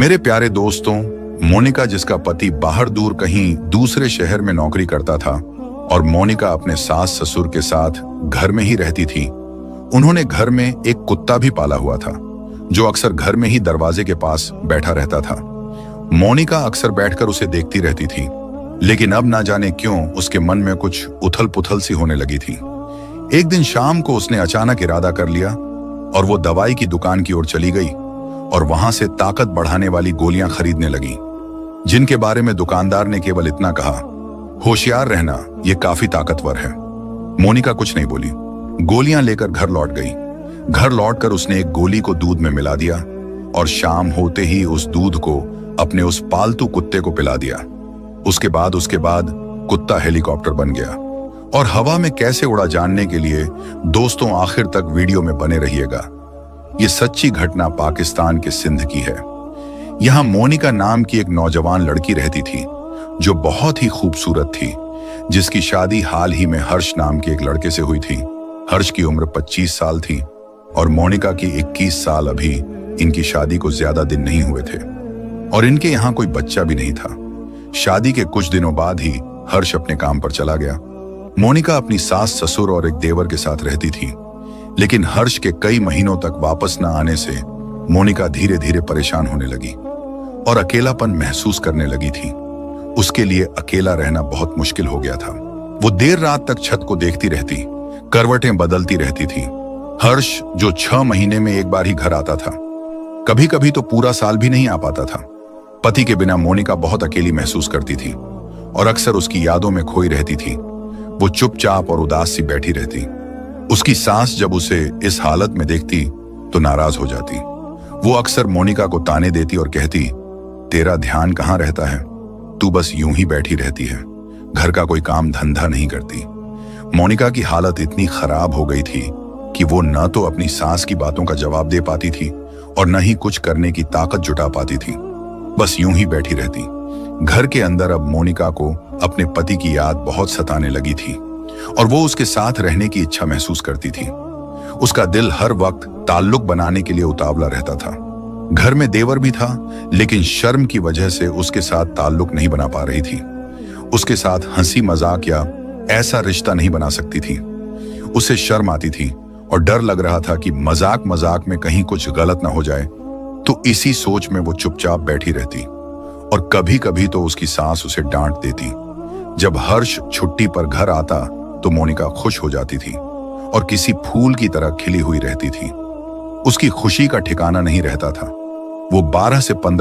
मेरे प्यारे दोस्तों, मोनिका जिसका पति बाहर दूर कहीं दूसरे शहर में नौकरी करता था और मोनिका अपने सास ससुर के साथ घर में ही रहती थी। उन्होंने घर में एक कुत्ता भी पाला हुआ था जो अक्सर घर में ही दरवाजे के पास बैठा रहता था। मोनिका अक्सर बैठकर उसे देखती रहती थी, लेकिन अब ना जाने क्यों उसके मन में कुछ उथल पुथल सी होने लगी थी। एक दिन शाम को उसने अचानक इरादा कर लिया और वो दवाई की दुकान की ओर चली गई और वहां से ताकत बढ़ाने वाली गोलियां खरीदने लगी, जिनके बारे में दुकानदार ने केवल इतना कहा, होशियार रहना, ये काफी ताकतवर है। मोनिका कुछ नहीं बोली, गोलियां लेकर घर लौट गई। घर लौटकर उसने एक गोली को दूध में मिला दिया और शाम होते ही उस दूध को अपने उस पालतू कुत्ते को पिला दिया। उसके बाद कुत्ता हेलीकॉप्टर बन गया और हवा में कैसे उड़ा जानने के लिए दोस्तों आखिर तक वीडियो में बने रहिएगा। ये सच्ची घटना पाकिस्तान के सिंध की है। यहां मोनिका नाम की एक नौजवान लड़की रहती थी जो बहुत ही खूबसूरत थी, जिसकी शादी हाल ही में हर्ष नाम के एक लड़के से हुई थी। हर्ष की उम्र 25 साल थी और मोनिका की 21 साल। अभी इनकी शादी को ज्यादा दिन नहीं हुए थे और इनके यहाँ कोई बच्चा भी नहीं था। शादी के कुछ दिनों बाद ही हर्ष अपने काम पर चला गया। मोनिका अपनी सास ससुर और एक देवर के साथ रहती थी, लेकिन हर्ष के कई महीनों तक वापस न आने से मोनिका धीरे धीरे परेशान होने लगी और अकेलापन महसूस करने लगी थी। उसके लिए अकेला रहना बहुत मुश्किल हो गया था। वो देर रात तक छत को देखती रहती, करवटें बदलती रहती थी। हर्ष जो 6 महीने में एक बार ही घर आता था, कभी कभी तो पूरा साल भी नहीं आ पाता था। पति के बिना मोनिका बहुत अकेली महसूस करती थी और अक्सर उसकी यादों में खोई रहती थी। वो चुपचाप और उदास सी बैठी रहती। उसकी सास जब उसे इस हालत में देखती तो नाराज हो जाती। वो अक्सर मोनिका को ताने देती और कहती, तेरा ध्यान कहाँ रहता है, तू बस यूं ही बैठी रहती है, घर का कोई काम धंधा नहीं करती। मोनिका की हालत इतनी खराब हो गई थी कि वो न तो अपनी सास की बातों का जवाब दे पाती थी और न ही कुछ करने की ताकत जुटा पाती थी, बस यूं ही बैठी रहती। घर के अंदर अब मोनिका को अपने पति की याद बहुत सताने लगी थी और वो उसके साथ रहने की इच्छा महसूस करती थी। उसका दिल हर वक्त ताल्लुक बनाने के लिए उतावला रहता था। घर में देवर भी था, लेकिन शर्म की वजह से उसके साथ ताल्लुक नहीं बना पा रही थी। उसके साथ हंसी मजाक या ऐसा रिश्ता नहीं बना सकती थी। उसे शर्म आती थी और डर लग रहा था कि मजाक मजाक में कहीं कुछ गलत ना हो जाए। तो इसी सोच में वो चुपचाप बैठी रहती और कभी कभी तो उसकी सास उसे डांट देती। जब हर्ष छुट्टी पर घर आता तो मोनिका खुश हो जाती थी और किसी फूल की तरह खिली हुई रहती थी। उसकी खुशी का ठिकाना नहीं रहता था। वो 12 से 15